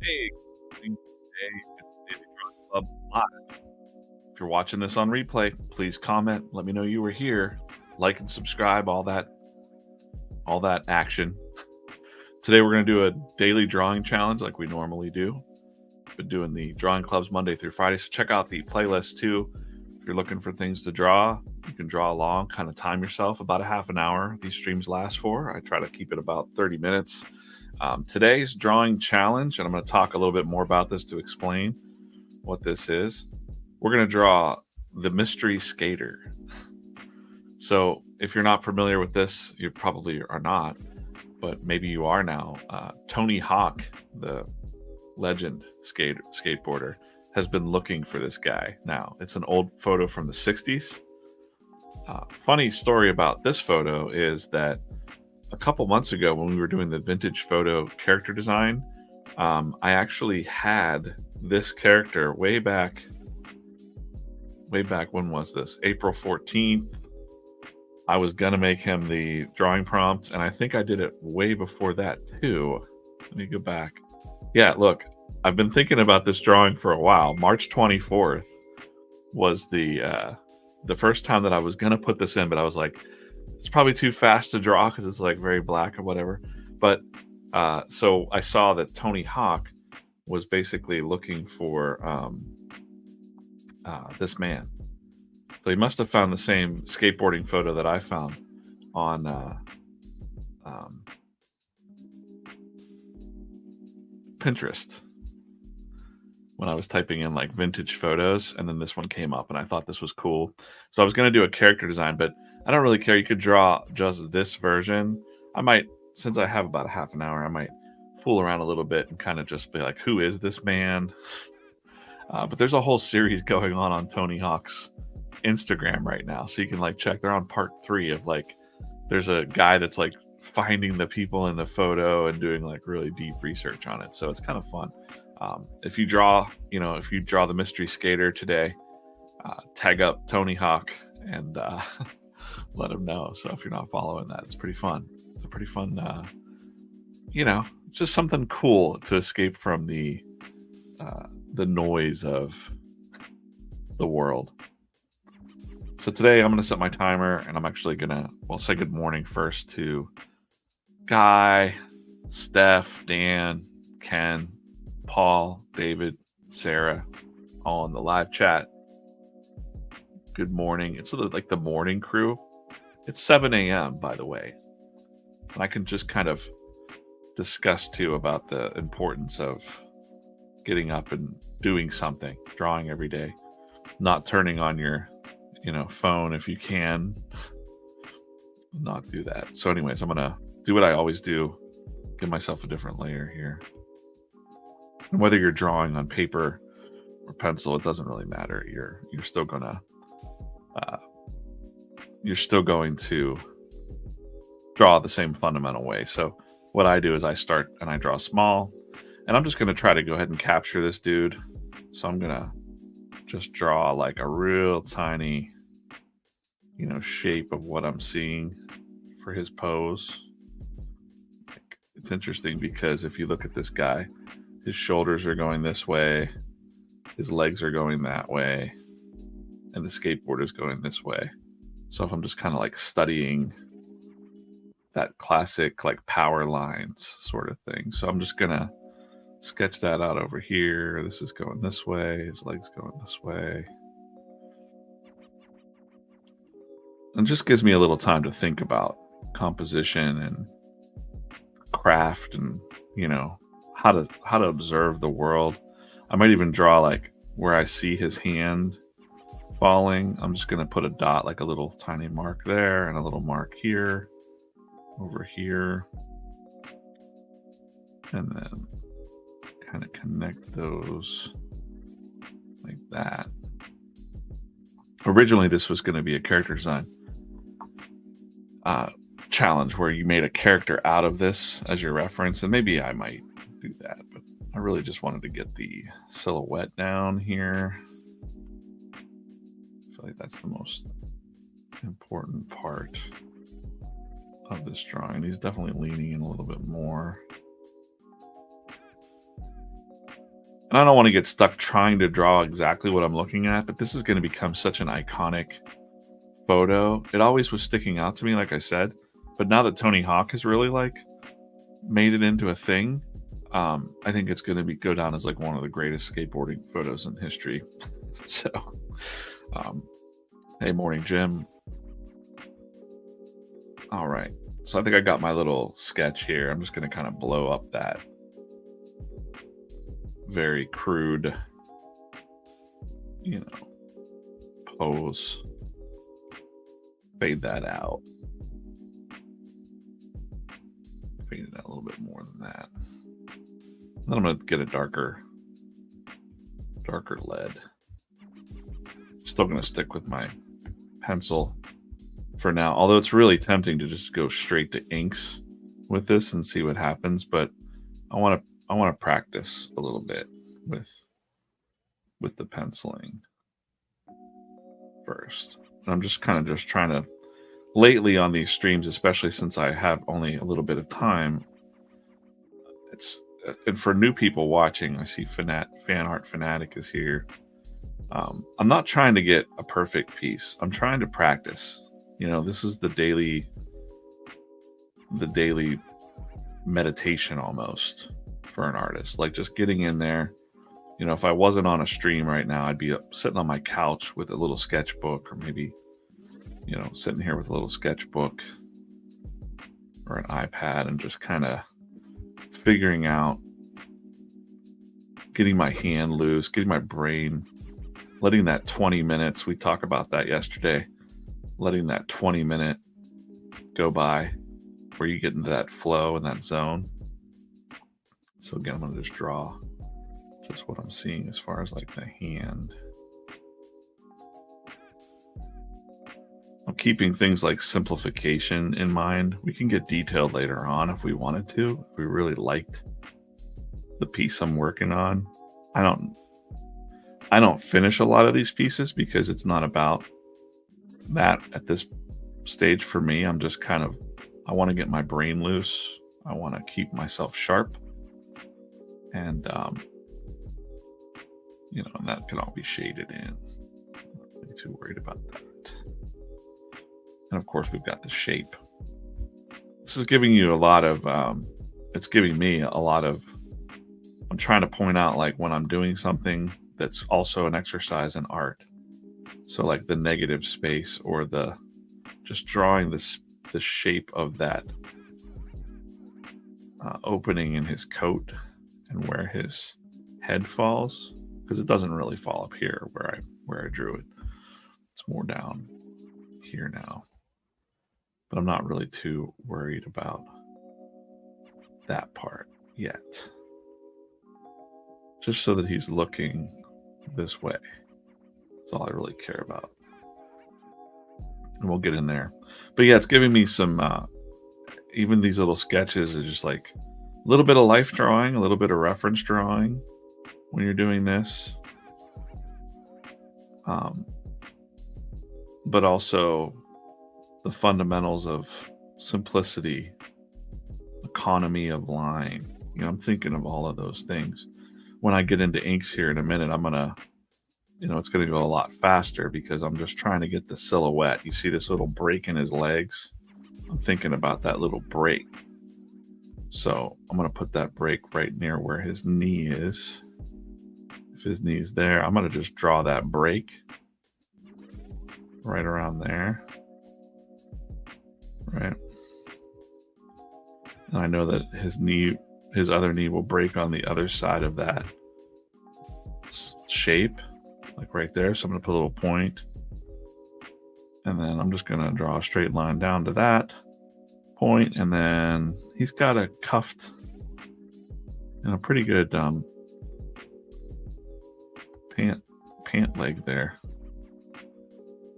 Hey, good evening. Today it's the Daily Drawing Club Live. If you're watching this on replay, please comment. Let me know you were here. Like and subscribe, all that action. Today we're going to do a daily drawing challenge like we normally do. Been doing the drawing clubs Monday through Friday, so check out the playlist too. If you're looking for things to draw, you can draw along, kind of time yourself about a half an hour. These streams last for. I try to keep it about 30 minutes. Today's drawing challenge, and I'm going to talk a little bit more about this to explain what this is. We're going to draw the mystery skater. So if you're not familiar with this, you probably are not, but maybe you are now. Tony Hawk, the legend skateboarder, has been looking for this guy now. It's an old photo from the 60s. Funny story about this photo is that a couple months ago when we were doing the vintage photo character design, I actually had this character way back, when was this? April 14th. I was gonna make him the drawing prompt, and I think I did it way before that too. Let me go back. Yeah, look, I've been thinking about this drawing for a while. March 24th was the first time that I was gonna put this in, but I was like, it's probably too fast to draw because it's like very black or whatever. But so I saw that Tony Hawk was basically looking for this man. So he must have found the same skateboarding photo that I found on Pinterest when I was typing in like vintage photos, and then this one came up and I thought this was cool. So I was going to do a character design, but I don't really care. You could draw just this version. I might, since I have about a half an hour, I might fool around a little bit and kind of just be like, who is this man? But there's a whole series going on Tony Hawk's Instagram right now, so you can like check. They're on part 3 of like, there's a guy that's like finding the people in the photo and doing like really deep research on it. So it's kind of fun. If you draw the mystery skater today, tag up Tony Hawk and let him know. So if you're not following that, it's pretty fun. It's a pretty fun, it's just something cool to escape from the noise of the world. So today I'm going to set my timer, and I'm actually going to, say good morning first to Guy, Steph, Dan, Ken, Paul, David, Sarah, all in the live chat. Good morning. It's like the morning crew. It's 7 a.m., by the way. And I can just kind of discuss too about the importance of getting up and doing something, drawing every day, not turning on your phone if you can. Not do that. So anyways, I'm gonna do what I always do, give myself a different layer here. And whether you're drawing on paper or pencil, it doesn't really matter. You're still going to draw the same fundamental way. So what I do is I start and I draw small, and I'm just going to try to go ahead and capture this dude. So I'm going to just draw like a real tiny, shape of what I'm seeing for his pose. It's interesting because if you look at this guy, his shoulders are going this way, his legs are going that way, and the skateboard is going this way. So if I'm just kind of like studying that classic like power lines sort of thing. So I'm just going to sketch that out over here. This is going this way, his legs going this way. And it just gives me a little time to think about composition and craft and, how to observe the world. I might even draw like where I see his hand falling. I'm just going to put a dot, like a little tiny mark there and a little mark here, over here. And then kind of connect those like that. Originally, this was going to be a character design challenge where you made a character out of this as your reference, and maybe I might do that, but I really just wanted to get the silhouette down here. I feel like that's the most important part of this drawing. He's definitely leaning in a little bit more. I don't want to get stuck trying to draw exactly what I'm looking at, but this is going to become such an iconic photo. It always was sticking out to me, like I said, but now that Tony Hawk has really like made it into a thing, I think it's going to go down as like one of the greatest skateboarding photos in history. So, hey, morning, Jim. All right. So I think I got my little sketch here. I'm just going to kind of blow up that very crude, pose. Fade that out. Fade it out a little bit more than that. Then I'm going to get a darker lead. Still going to stick with my pencil for now, although it's really tempting to just go straight to inks with this and see what happens, but I want to practice a little bit with the penciling first. And I'm just kind of trying to, lately on these streams, especially since I have only a little bit of time, and for new people watching, I see Fan Art Fanatic is here. I'm not trying to get a perfect piece. I'm trying to practice. This is the daily meditation almost for an artist. Like just getting in there. If I wasn't on a stream right now, I'd be sitting on my couch with a little sketchbook, or maybe, sitting here with a little sketchbook or an iPad and just kind of figuring out, getting my hand loose, getting my brain, letting that 20 minutes, we talked about that yesterday, letting that 20-minute go by where you get into that flow and that zone. So again, I'm going to just draw just what I'm seeing as far as like the hand. I'm keeping things like simplification in mind. We can get detailed later on if we wanted to, if we really liked the piece I'm working on. I don't finish a lot of these pieces because it's not about that at this stage for me. I'm just I want to get my brain loose. I want to keep myself sharp. And, and that can all be shaded in. I'm not too worried about that. And of course, we've got the shape. This is giving you a lot of, it's giving me a lot of, I'm trying to point out like when I'm doing something that's also an exercise in art. So like the negative space or just drawing the shape of that opening in his coat and where his head falls, because it doesn't really fall up here where I drew it. It's more down here now. But I'm not really too worried about that part yet. Just so that he's looking this way. That's all I really care about. And we'll get in there. But yeah, it's giving me some, even these little sketches are just like a little bit of life drawing, a little bit of reference drawing when you're doing this. But also the fundamentals of simplicity, economy of line. I'm thinking of all of those things. When I get into inks here in a minute, I'm going to, it's going to go a lot faster because I'm just trying to get the silhouette. You see this little break in his legs? I'm thinking about that little break. So I'm going to put that break right near where his knee is. If his knee is there, I'm going to just draw that break right around there. Right. And I know that his other knee will break on the other side of that shape, like right there. So I'm going to put a little point. And then I'm just going to draw a straight line down to that point. And then he's got a cuffed and a pretty good pant leg there.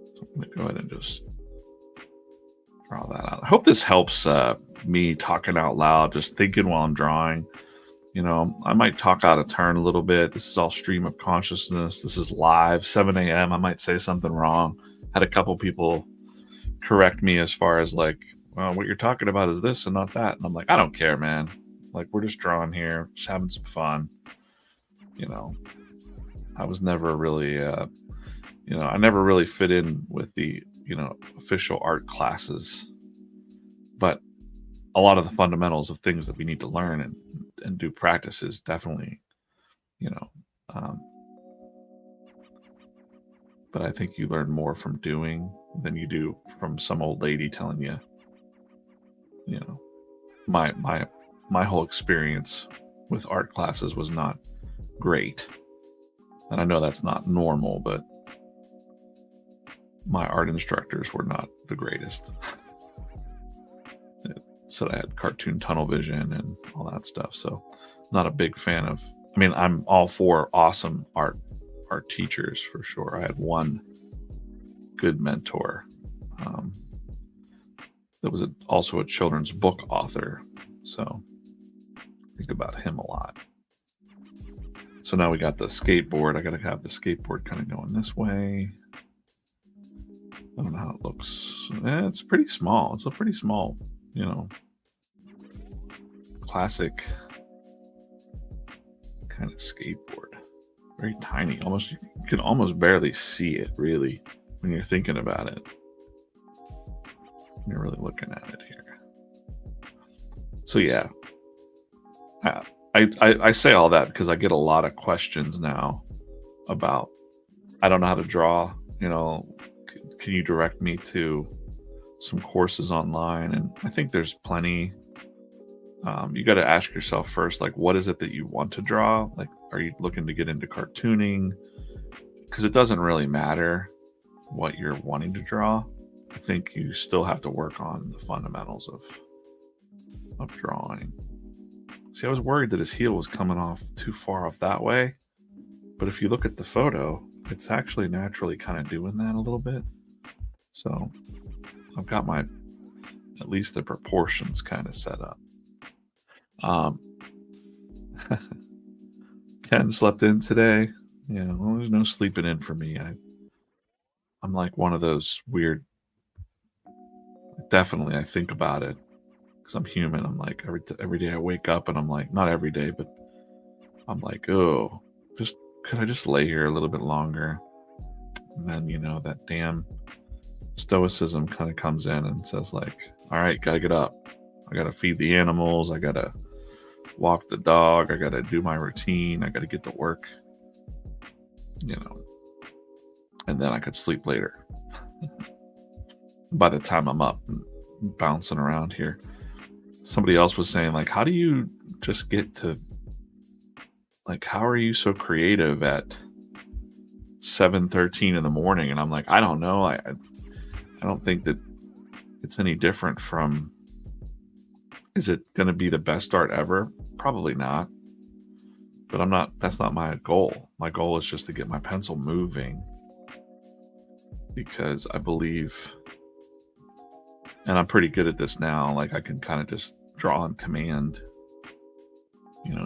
So I'm going to go ahead and just draw that out. I hope this helps me talking out loud, just thinking while I'm drawing. I might talk out of turn a little bit. This is all stream of consciousness. This is live, 7 a.m. I might say something wrong. Had a couple people correct me as far as like, well, what you're talking about is this and not that. And I'm like, I don't care, man. Like, we're just drawing here, just having some fun. you know, I was never really, I never really fit in with the, official art classes. But a lot of the fundamentals of things that we need to learn and do practices definitely, you know, um, but I think you learn more from doing than you do from some old lady telling you, you know, my whole experience with art classes was not great. And I know that's not normal, but my art instructors were not the greatest. It said I had cartoon tunnel vision and all that stuff. So not a big fan of, I mean, I'm all for awesome art teachers for sure. I had one good mentor that was also a children's book author. So I think about him a lot. So now we got the skateboard. I got to have the skateboard kind of going this way. I don't know how it looks. It's pretty small. It's a pretty small, classic kind of skateboard. Very tiny. Almost, you can almost barely see it, really, when you're thinking about it. You're really looking at it here. So yeah, I say all that because I get a lot of questions now about, I don't know how to draw, can you direct me to some courses online? And I think there's plenty. You got to ask yourself first, like, what is it that you want to draw? Like, are you looking to get into cartooning? Because it doesn't really matter what you're wanting to draw. I think you still have to work on the fundamentals of drawing. See, I was worried that his heel was coming off too far off that way. But if you look at the photo, it's actually naturally kind of doing that a little bit. So I've got at least the proportions kind of set up. Ken slept in today. Well, there's no sleeping in for me. I'm like one of those weird, definitely I think about it because I'm human. I'm like every day I wake up and I'm like, not every day, but I'm like, oh, could I just lay here a little bit longer? And then, that damn stoicism kind of comes in and says like, all right, gotta get up. I gotta feed the animals. I gotta walk the dog. I gotta do my routine. I gotta get to work, and then I could sleep later. By the time I'm up and bouncing around here, somebody else was saying like, how do you just get to, like, how are you so creative at 7:13 in the morning? And I'm like, I don't know. I don't think that it's any different from, is it going to be the best art ever? Probably not. But that's not my goal. My goal is just to get my pencil moving, because I believe, and I'm pretty good at this now, like I can kind of just draw on command,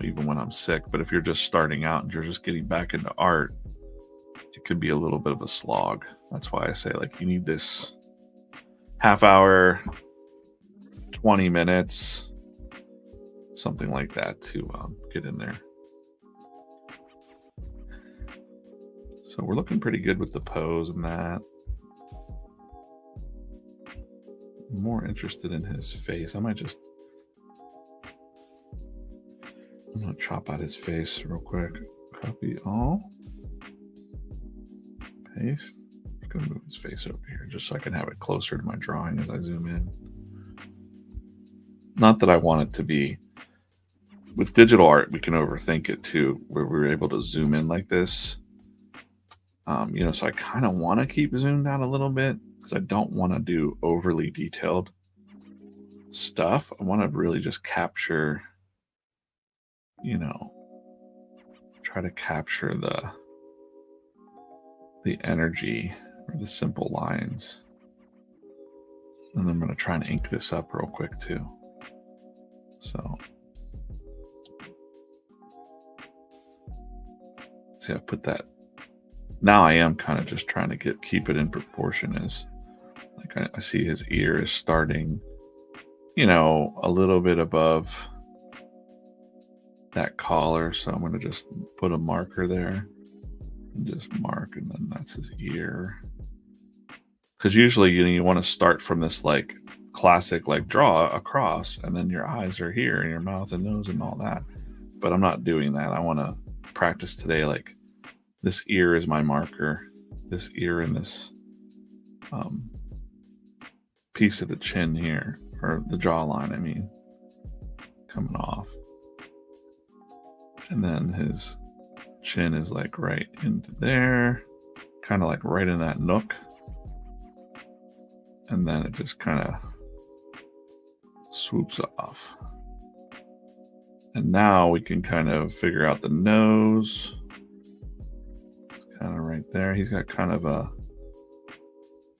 even when I'm sick. But if you're just starting out and you're just getting back into art, it could be a little bit of a slog. That's why I say, like, you need this half hour, 20 minutes, something like that to get in there. So we're looking pretty good with the pose and that. I'm more interested in his face. I'm going to chop out his face real quick. Copy all. Paste. I'm going to move his face over here just so I can have it closer to my drawing as I zoom in. Not that I want it to be, with digital art, we can overthink it too, where we're able to zoom in like this. So I kind of want to keep zoomed out a little bit because I don't want to do overly detailed stuff. I want to really just capture, try to capture the energy or the simple lines. And I'm going to try and ink this up real quick too. So, see, I put that. Now I am kind of just trying to keep it in proportion. As like I see his ear is starting, a little bit above that collar, so I'm going to just put a marker there and just mark, and then that's his ear. Because usually you want to start from this like classic like draw across, and then your eyes are here and your mouth and nose and all that. But I'm not doing that. I want to practice today like this ear is my marker, this ear and this piece of the chin here, or the jawline, I mean, coming off. And then his chin is like right into there, kind of like right in that nook. And then it just kind of swoops off. And now we can kind of figure out the nose. It's kind of right there. He's got kind of a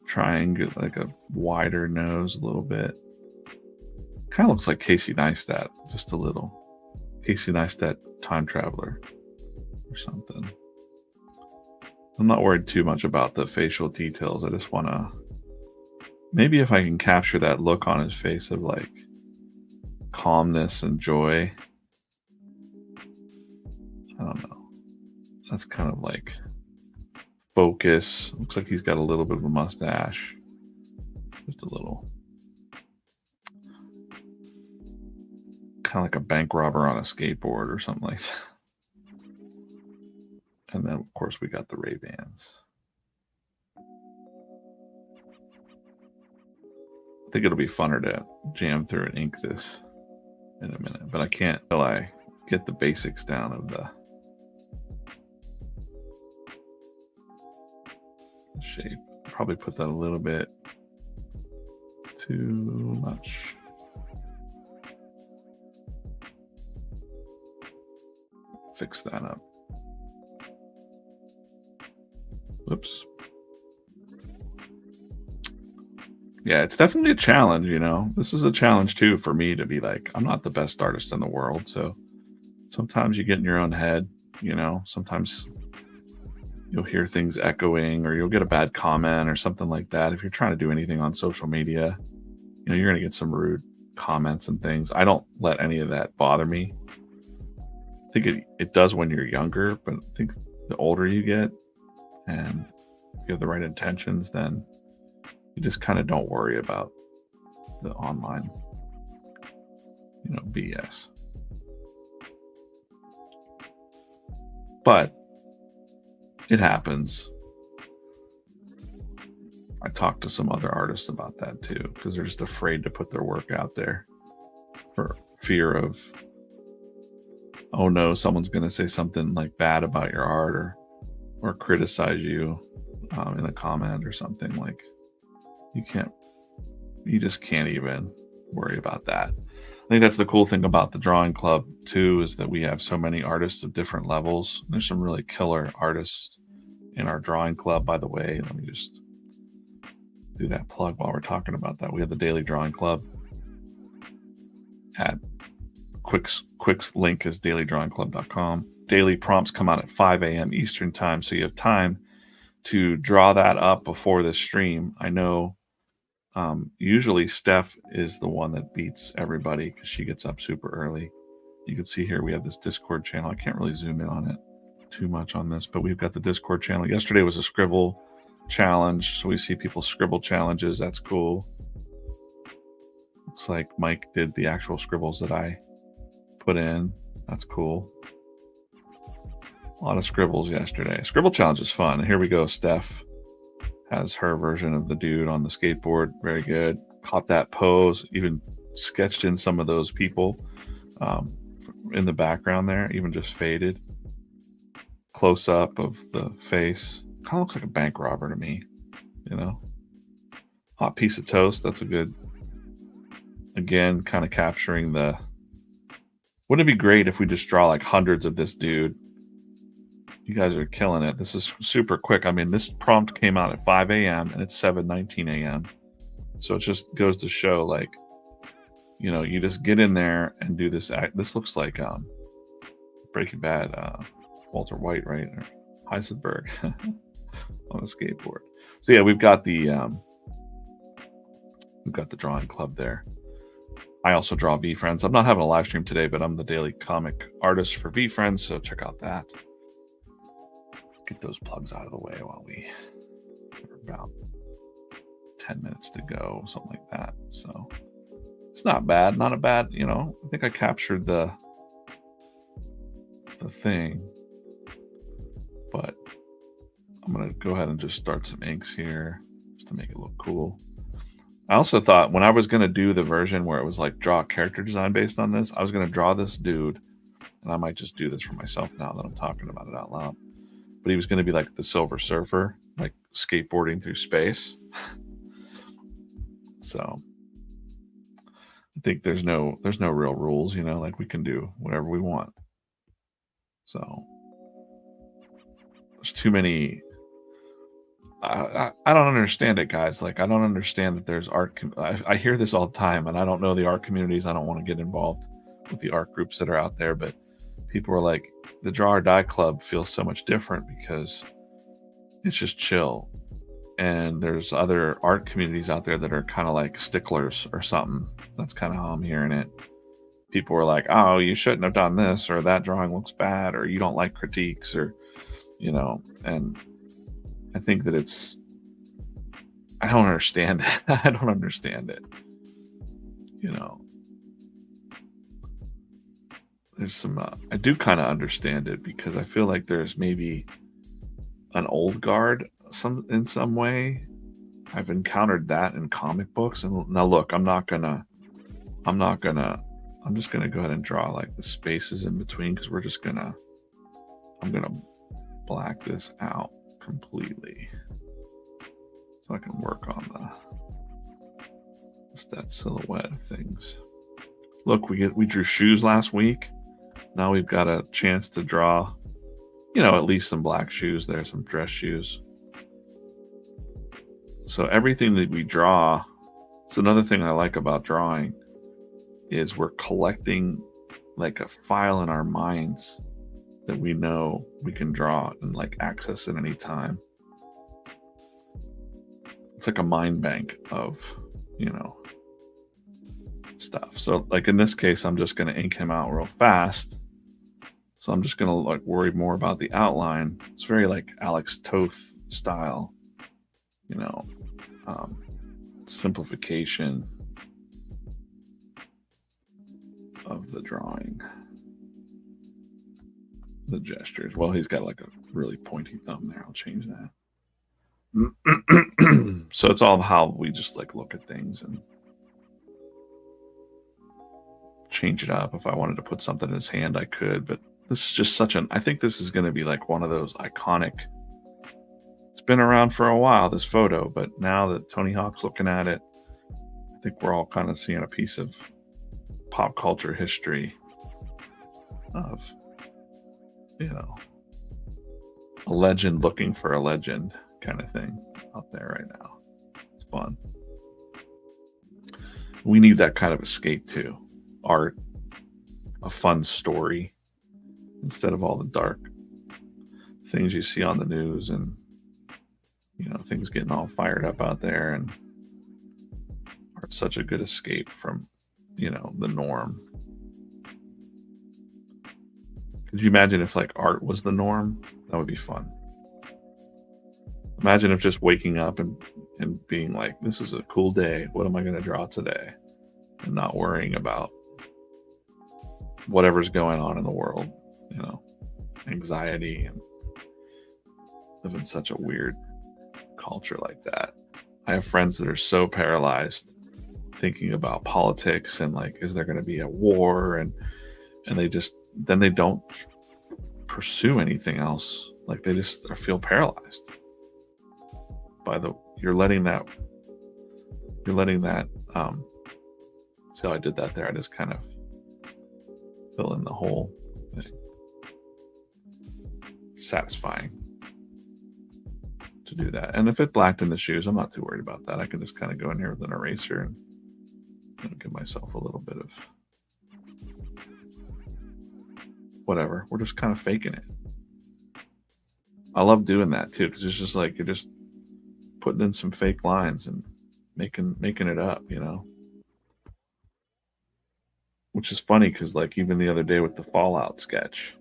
triangle, like a wider nose a little bit. Kind of looks like Casey Neistat, just a little. Casey Neistat, time traveler or something. I'm not worried too much about the facial details. I just want to, maybe if I can capture that look on his face of like calmness and joy. I don't know. That's kind of like focus. Looks like he's got a little bit of a mustache. Just a little. Kind of like a bank robber on a skateboard or something like that. And then, of course, we got the Ray-Bans. I think it'll be funner to jam through and ink this in a minute, but I can't until I get the basics down of the shape. Probably put that a little bit too much. Fix that up. Whoops. Yeah, it's definitely a challenge, you know. This is a challenge too for me to be like, I'm not the best artist in the world, so sometimes you get in your own head, you know. Sometimes you'll hear things echoing, or you'll get a bad comment or something like that. If you're trying to do anything on social media, you know, you're going to get some rude comments and things. I don't let any of that bother me. I think it does when you're younger, but I think the older you get and if you have the right intentions, then you just kind of don't worry about the online, you know, BS. But it happens. I talked to some other artists about that too, because they're just afraid to put their work out there for fear of, oh no, someone's going to say something like bad about your art or criticize you in a comment or something. Like, you just can't even worry about that. I think that's the cool thing about the drawing club too, is that we have so many artists of different levels. There's some really killer artists in our drawing club, by the way. Let me just do that plug while we're talking about that. We have the Daily Drawing Club. At quick link is dailydrawingclub.com. Daily prompts come out at 5 a.m. Eastern time, so you have time to draw that up before the stream. I know usually Steph is the one that beats everybody because she gets up super early. You can see here we have this Discord channel. I can't really zoom in on it too much on this, but we've got the Discord channel. Yesterday was a scribble challenge, so we see people scribble challenges. That's cool. Looks like Mike did the actual scribbles that I put in. That's cool. A lot of scribbles yesterday. Scribble challenge is fun. And here we go. Steph has her version of the dude on the skateboard. Very good. Caught that pose. Even sketched in some of those people in the background there. Even just faded. Close up of the face. Kind of looks like a bank robber to me. You know? Hot piece of toast. That's a good... Again, kind of capturing the... Wouldn't it be great if we just draw like hundreds of this dude? You guys are killing it. This is super quick. I mean, this prompt came out at 5 a.m. and it's 7:19 a.m. So it just goes to show, like, you know, you just get in there and do this act. This looks like Breaking Bad, Walter White, right? Or Heisenberg on a skateboard. So yeah, we've got the drawing club there. I also draw VFriends. I'm not having a live stream today, but I'm the daily comic artist for VFriends, so check out that. Get those plugs out of the way while we are about 10 minutes to go, something like that. So it's not bad, not a bad, you know, I think I captured the thing, but I'm going to go ahead and just start some inks here just to make it look cool. I also thought when I was going to do the version where it was like draw a character design based on this, I was going to draw this dude, and I might just do this for myself now that I'm talking about it out loud. But he was going to be like the Silver Surfer, like skateboarding through space. So I think there's no real rules, you know, like we can do whatever we want. So there's too many. I don't understand it, guys. Like, I don't understand that there's art. I hear this all the time, and I don't know the art communities. I don't want to get involved with the art groups that are out there, but people are like, the Draw or Die Club feels so much different because it's just chill. And there's other art communities out there that are kind of like sticklers or something. That's kind of how I'm hearing it. People are like, oh, you shouldn't have done this, or that drawing looks bad, or you don't like critiques, or, you know, and I think that I don't understand it. I don't understand it. You know, there's some, I do kind of understand it because I feel like there's maybe an old guard in some way. I've encountered that in comic books. And now look, I'm just gonna go ahead and draw like the spaces in between, because I'm gonna black this out completely so I can work on just that silhouette of things. Look, we drew shoes last week. Now we've got a chance to draw, you know, at least some black shoes there, some dress shoes. So everything that we draw, it's another thing I like about drawing, is we're collecting like a file in our minds that we know we can draw and like access at any time. It's like a mind bank of, you know, stuff. So like in this case, I'm just going to ink him out real fast. So I'm just going to like worry more about the outline. It's very like Alex Toth style, you know, simplification of the drawing. The gestures. Well, he's got like a really pointy thumb there. I'll change that. So it's all how we just like look at things and change it up. If I wanted to put something in his hand, I could, but this is just I think this is going to be like one of those iconic, it's been around for a while, this photo, but now that Tony Hawk's looking at it, I think we're all kind of seeing a piece of pop culture history of, you know, a legend looking for a legend kind of thing out there right now. It's fun. We need that kind of escape too. Art, a fun story, instead of all the dark things you see on the news and, you know, things getting all fired up out there. And art's such a good escape from, you know, the norm. Could you imagine if like art was the norm? That would be fun. Imagine if just waking up and being like, this is a cool day. What am I going to draw today? And not worrying about whatever's going on in the world, you know, anxiety, and live in such a weird culture like that. I have friends that are so paralyzed thinking about politics and like, is there going to be a war? And then they don't pursue anything else. Like they just feel paralyzed by you're letting that, see how I did that there? I just kind of fill in the whole thing. It's satisfying to do that. And if it blacked in the shoes, I'm not too worried about that. I can just kind of go in here with an eraser and give myself a little bit of whatever. We're just kind of faking it. I love doing that too, because it's just like you're just putting in some fake lines and making it up, you know. which is funny because like even the other day with the Fallout sketch,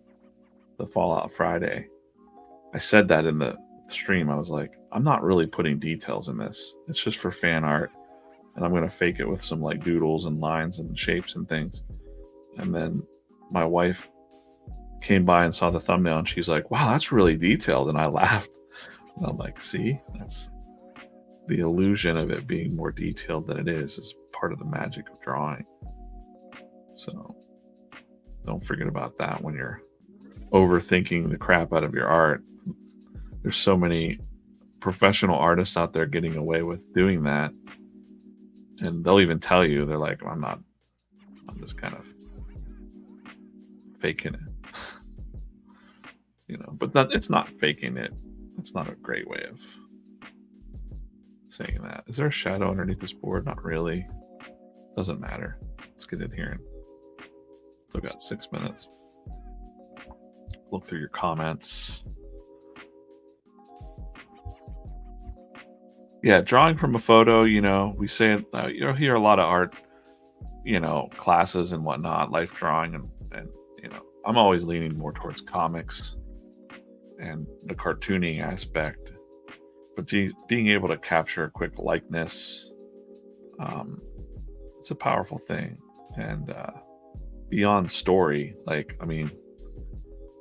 the Fallout Friday, I said that in the stream. I was like, I'm not really putting details in this. It's just for fan art, and I'm going to fake it with some like doodles and lines and shapes and things. And then my wife came by and saw the thumbnail, and she's like, wow, that's really detailed. And I laughed. And I'm like, see, that's the illusion of it being more detailed than it is part of the magic of drawing. So don't forget about that when you're overthinking the crap out of your art. There's so many professional artists out there getting away with doing that, and they'll even tell you, they're like, I'm just kind of faking it. You know, but it's not faking it. It's not a great way of saying that. Is there a shadow underneath this board? Not really. Doesn't matter. Let's get in here. Still got 6 minutes. Look through your comments. Yeah, drawing from a photo, you know, we say it, you hear a lot of art, you know, classes and whatnot, life drawing, and you know, I'm always leaning more towards comics and the cartooning aspect. But being able to capture a quick likeness, it's a powerful thing. And beyond story, like, I mean,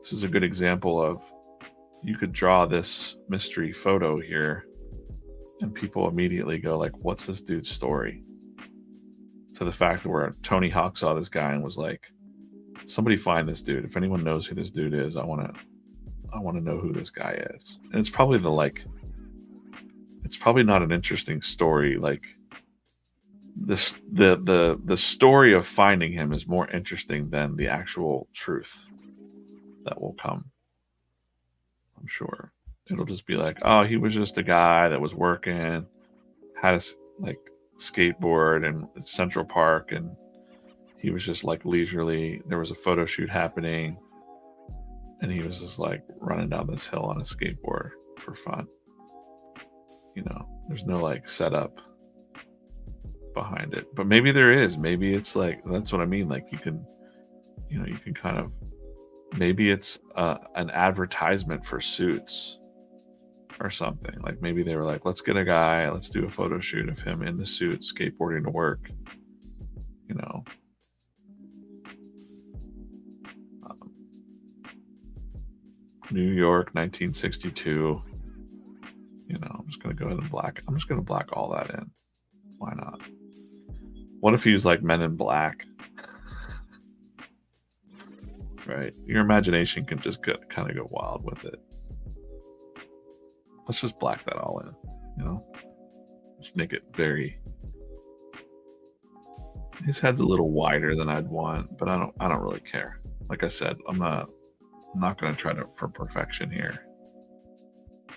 this is a good example of, you could draw this mystery photo here and people immediately go like, what's this dude's story? To the fact that where Tony Hawk saw this guy and was like, somebody find this dude. If anyone knows who this dude is, I want to know who this guy is. And it's probably it's probably not an interesting story. Like this, the story of finding him is more interesting than the actual truth that will come. I'm sure it'll just be like, oh, he was just a guy that was working, had a like skateboard in Central Park, and he was just like leisurely, there was a photo shoot happening, and he was just like running down this hill on a skateboard for fun. You know, there's no like setup behind it. But maybe there is. Maybe it's like, that's what I mean. Like you can kind of, maybe it's an advertisement for suits or something. Like maybe they were like, let's get a guy, let's do a photo shoot of him in the suit skateboarding to work. You know, New York, 1962. You know, I'm just gonna go ahead and I'm just gonna black all that in. Why not? What if he was like Men in Black? Right? Your imagination can just kind of go wild with it. Let's just black that all in, you know? Just make it very... His head's a little wider than I'd want, but I don't really care. Like I said, I'm not gonna try for perfection here.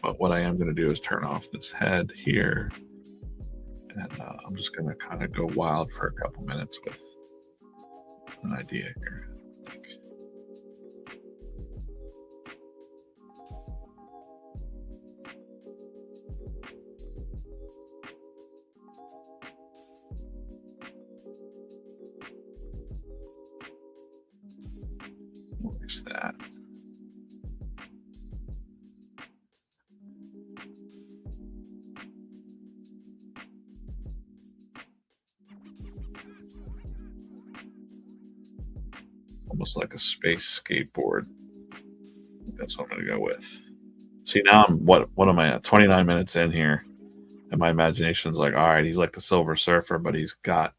But what I am gonna do is turn off this head here, and I'm just gonna kind of go wild for a couple minutes with an idea here. Where's that? Almost like a space skateboard. That's what I'm gonna go with. See, now what am I at? 29 minutes in here, and my imagination's like, all right, he's like the Silver Surfer, but he's got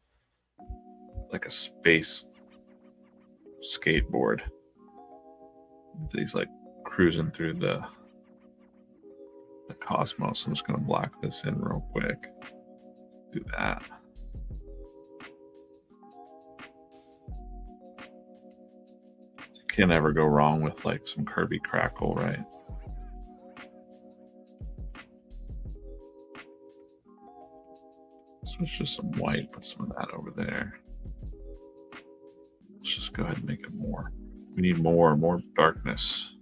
like a space skateboard. He's like cruising through the cosmos. I'm just gonna block this in real quick. Do that. Can't ever go wrong with like some Kirby crackle, right? So it's just some white, put some of that over there. Let's just go ahead and make it more. We need more darkness.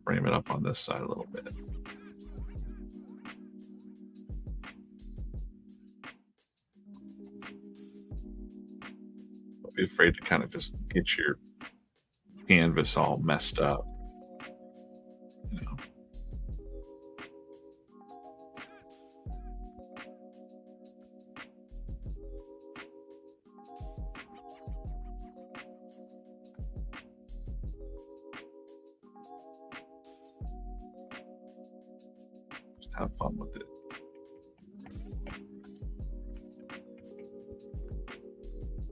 Frame it up on this side a little bit. be afraid to kind of just get your canvas all messed up. You know. Just have fun with it.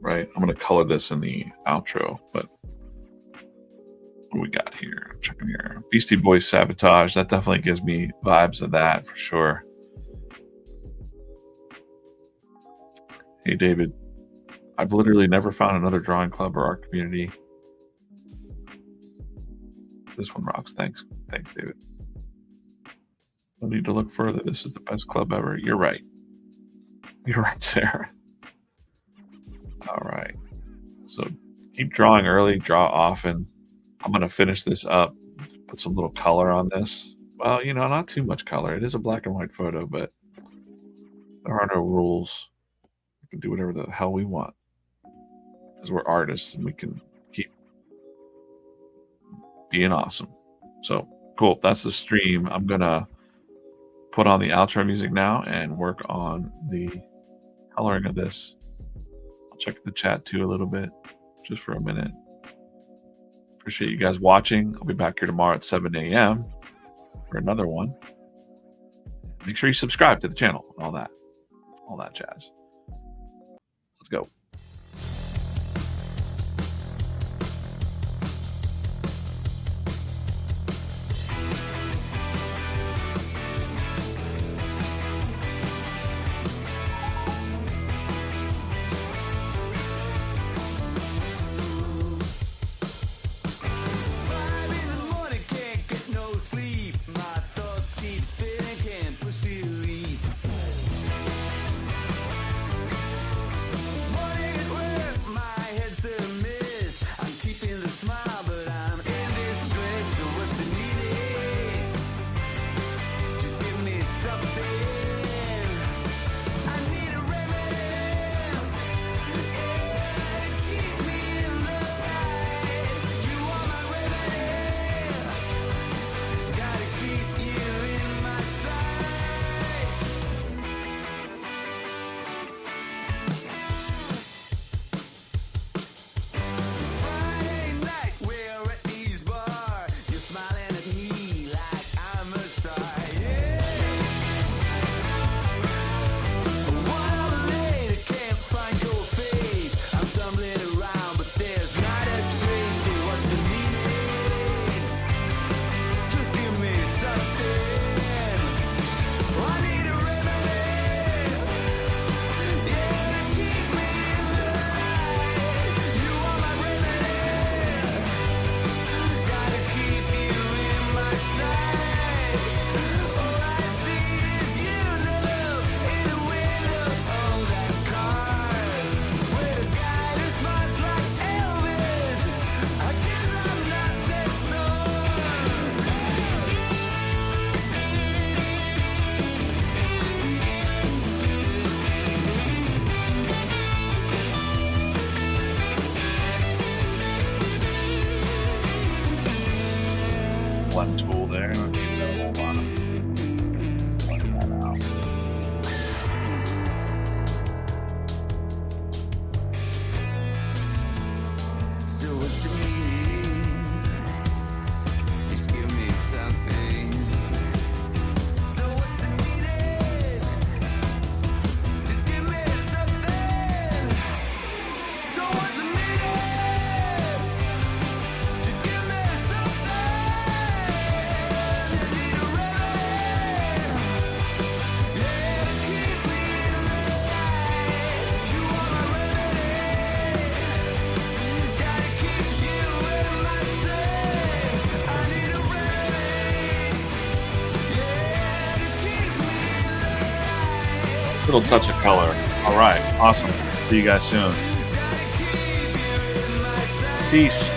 Right, I'm gonna color this in the outro, but what do we got here? I'm checking here. Beastie Boys Sabotage. That definitely gives me vibes of that for sure. Hey David, I've literally never found another drawing club or art community. This one rocks. Thanks, David. No need to look further. This is the best club ever. You're right. You're right, Sarah. All right. So keep drawing early, draw often. I'm going to finish this up, put some little color on this. Well, you know, not too much color. It is a black and white photo, but there are no rules. We can do whatever the hell we want because we're artists and we can keep being awesome. So cool. That's the stream. I'm going to put on the outro music now and work on the coloring of this. I'll check the chat too a little bit, just for a minute. Appreciate you guys watching. I'll be back here tomorrow at 7 a.m. for another one. Make sure you subscribe to the channel and all that jazz. Let's go. One tool there. I don't need a whole lot of pointing that out. So what's the meaning? Just give me something. So what's the meaning? Just give me something. So what's the meaning? Just give me something. Little touch of color. All right. Awesome. See you guys soon. Peace.